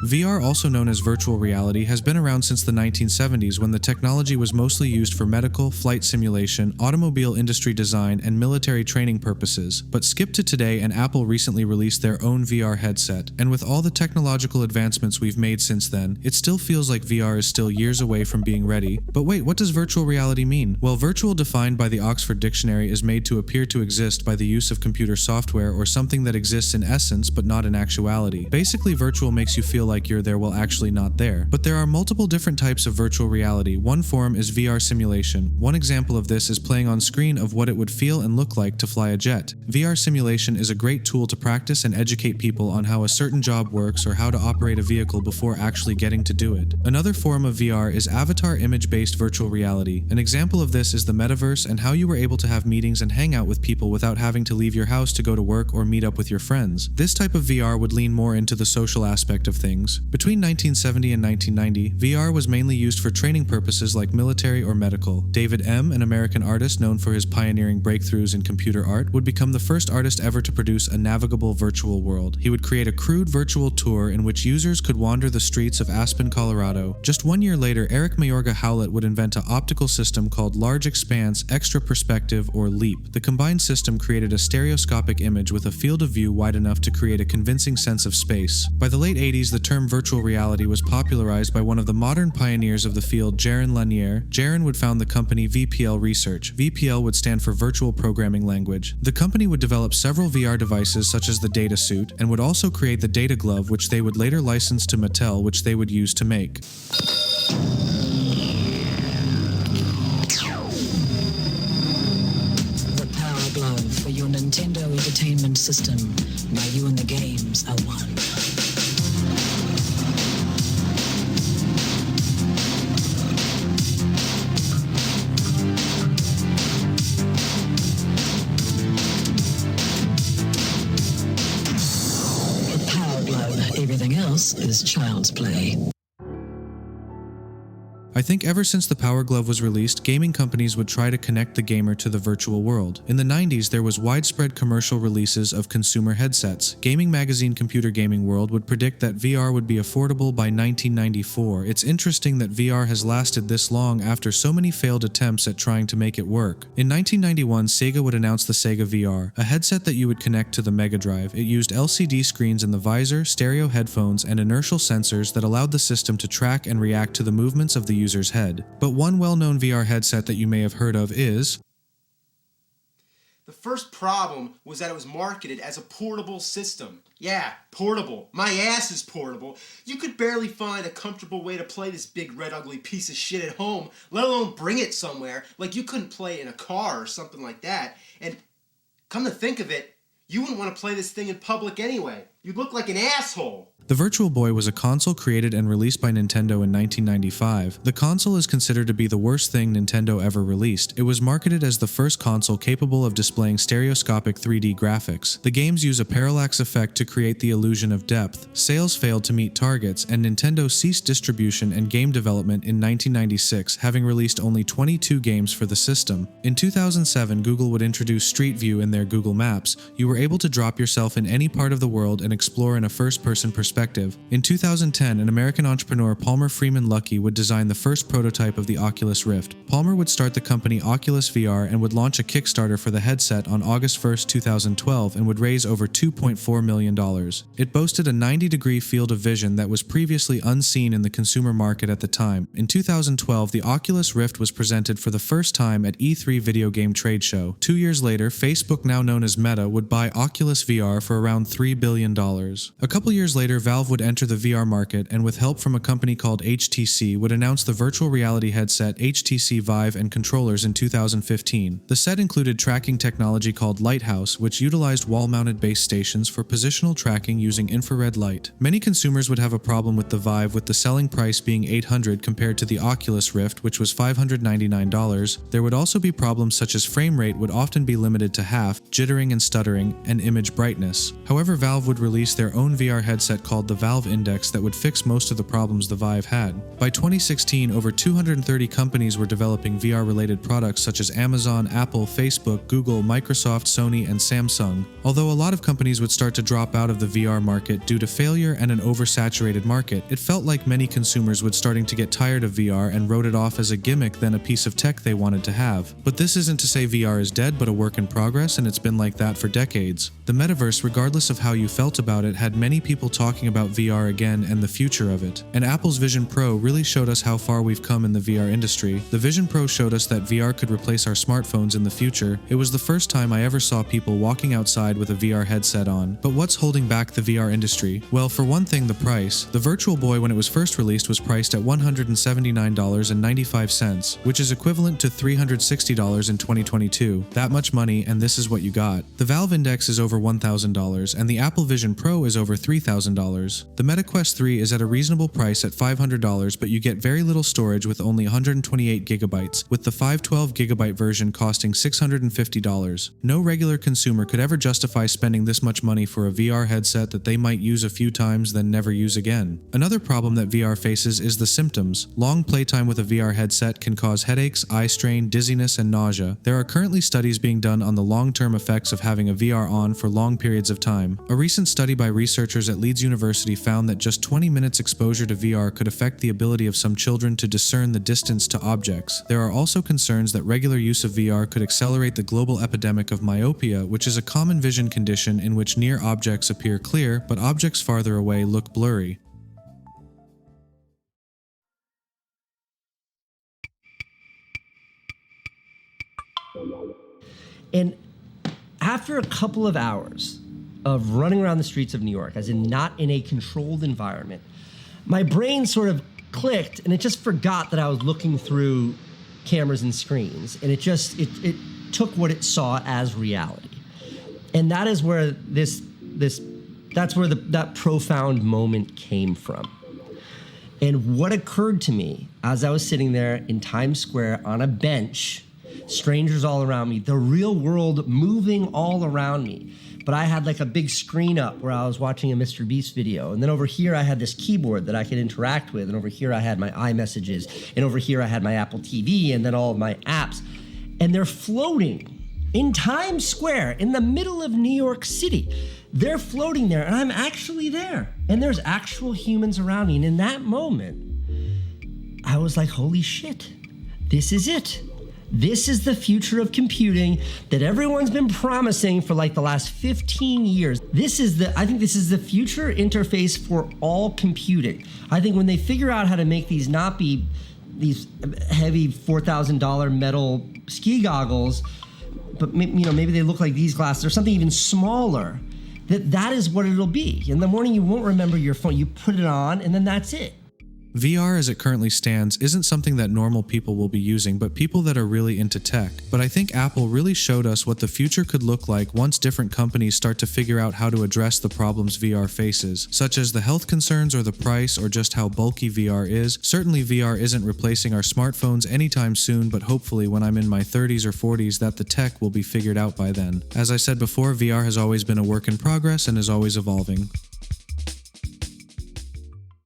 VR, also known as virtual reality, has been around since the 1970s when the technology was mostly used for medical, flight simulation, automobile industry design, and military training purposes. But skip to today and Apple recently released their own VR headset, and with all the technological advancements we've made since then, it still feels like VR is still years away from being ready. But wait, what does virtual reality mean? Well, virtual, defined by the Oxford Dictionary, is made to appear to exist by the use of computer software or something that exists in essence but not in actuality. Basically, virtual makes you feel like you're there while actually not there. But there are multiple different types of virtual reality. One form is VR simulation. One example of this is playing on screen of what it would feel and look like to fly a jet. VR simulation is a great tool to practice and educate people on how a certain job works or how to operate a vehicle before actually getting to do it. Another form of VR is avatar image-based virtual reality. An example of this is the metaverse and how you were able to have meetings and hang out with people without having to leave your house to go to work or meet up with your friends. This type of VR would lean more into the social aspect of things. Between 1970 and 1990, VR was mainly used for training purposes like military or medical. David M., an American artist known for his pioneering breakthroughs in computer art, would become the first artist ever to produce a navigable virtual world. He would create a crude virtual tour in which users could wander the streets of Aspen, Colorado. Just 1 year later, Eric Mayorga Howlett would invent an optical system called Large Expanse Extra Perspective, or LEAP. The combined system created a stereoscopic image with a field of view wide enough to create a convincing sense of space. By the late 80s, the term virtual reality was popularized by one of the modern pioneers of the field, Jaron Lanier. Jaron would found the company VPL Research. VPL would stand for Virtual Programming Language. The company would develop several VR devices such as the Data Suit, and would also create the Data Glove, which they would later license to Mattel, which they would use to make. The Power Glove for your Nintendo Entertainment System. Now you and the games are one. Everything else is child's play. I think ever since the Power Glove was released, gaming companies would try to connect the gamer to the virtual world. In the 90s, there was widespread commercial releases of consumer headsets. Gaming magazine Computer Gaming World would predict that VR would be affordable by 1994. It's interesting that VR has lasted this long after so many failed attempts at trying to make it work. In 1991, Sega would announce the Sega VR, a headset that you would connect to the Mega Drive. It used LCD screens in the visor, stereo headphones, and inertial sensors that allowed the system to track and react to the movements of the user's head. But one well-known VR headset that you may have heard of is... The first problem was that it was marketed as a portable system. Yeah, portable. My ass is portable. You could barely find a comfortable way to play this big red ugly piece of shit at home, let alone bring it somewhere. Like you couldn't play in a car or something like that. And come to think of it, you wouldn't want to play this thing in public anyway. You'd look like an asshole. The Virtual Boy was a console created and released by Nintendo in 1995. The console is considered to be the worst thing Nintendo ever released. It was marketed as the first console capable of displaying stereoscopic 3D graphics. The games use a parallax effect to create the illusion of depth. Sales failed to meet targets, and Nintendo ceased distribution and game development in 1996, having released only 22 games for the system. In 2007, Google would introduce Street View in their Google Maps. You were able to drop yourself in any part of the world and explore in a first-person perspective. In 2010, an American entrepreneur, Palmer Freeman Luckey, would design the first prototype of the Oculus Rift. Palmer would start the company Oculus VR and would launch a Kickstarter for the headset on August 1, 2012, and would raise over $2.4 million. It boasted a 90-degree field of vision that was previously unseen in the consumer market at the time. In 2012, the Oculus Rift was presented for the first time at E3 video game trade show. 2 years later, Facebook, now known as Meta, would buy Oculus VR for around $3 billion. A couple years later, Valve would enter the VR market and, with help from a company called HTC, would announce the virtual reality headset HTC Vive and controllers in 2015. The set included tracking technology called Lighthouse, which utilized wall-mounted base stations for positional tracking using infrared light. Many consumers would have a problem with the Vive, with the selling price being $800 compared to the Oculus Rift, which was $599. There would also be problems such as frame rate would often be limited to half, jittering and stuttering, and image brightness. However, Valve would release release their own VR headset called the Valve Index that would fix most of the problems the Vive had. By 2016, over 230 companies were developing VR-related products such as Amazon, Apple, Facebook, Google, Microsoft, Sony, and Samsung. Although a lot of companies would start to drop out of the VR market due to failure and an oversaturated market, it felt like many consumers would starting to get tired of VR and wrote it off as a gimmick than a piece of tech they wanted to have. But this isn't to say VR is dead, but a work in progress, and it's been like that for decades. The metaverse, regardless of how you felt about it, had many people talking about VR again and the future of it. And Apple's Vision Pro really showed us how far we've come in the VR industry. The Vision Pro showed us that VR could replace our smartphones in the future. It was the first time I ever saw people walking outside with a VR headset on. But what's holding back the VR industry? Well, for one thing, the price. The Virtual Boy, when it was first released, was priced at $179.95, which is equivalent to $360 in 2022. That much money, and this is what you got. The Valve Index is over $1,000, and the Apple Vision Pro is over $3,000. The Meta Quest 3 is at a reasonable price at $500, but you get very little storage with only 128 gigabytes, with the 512GB version costing $650. No regular consumer could ever justify spending this much money for a VR headset that they might use a few times then never use again. Another problem that VR faces is the symptoms. Long playtime with a VR headset can cause headaches, eye strain, dizziness, and nausea. There are currently studies being done on the long-term effects of having a VR on for long periods of time. A recent study by researchers at Leeds University found that just 20 minutes exposure to VR could affect the ability of some children to discern the distance to objects. There are also concerns that regular use of VR could accelerate the global epidemic of myopia, which is a common vision condition in which near objects appear clear, but objects farther away look blurry. And after a couple of hours of running around the streets of New York, as in not in a controlled environment, my brain sort of clicked and it just forgot that I was looking through cameras and screens, and it took what it saw as reality. And that is where that profound moment came from. And what occurred to me as I was sitting there in Times Square on a bench, strangers all around me, the real world moving all around me. But I had like a big screen up where I was watching a Mr. Beast video. And then over here, I had this keyboard that I could interact with. And over here, I had my iMessages. And over here, I had my Apple TV and then all of my apps. And they're floating in Times Square in the middle of New York City. They're floating there, and I'm actually there. And there's actual humans around me. And in that moment, I was like, holy shit, this is it. This is the future of computing that everyone's been promising for like the last 15 years. I think this is the future interface for all computing. I think when they figure out how to make these not be these heavy $4,000 metal ski goggles, but maybe they look like these glasses or something even smaller, that is what it'll be. In the morning, you won't remember your phone. You put it on and then that's it. VR as it currently stands isn't something that normal people will be using, but people that are really into tech. But I think Apple really showed us what the future could look like once different companies start to figure out how to address the problems VR faces, such as the health concerns or the price or just how bulky VR is. Certainly VR isn't replacing our smartphones anytime soon, but hopefully when I'm in my 30s or 40s that the tech will be figured out by then. As I said before, VR has always been a work in progress and is always evolving.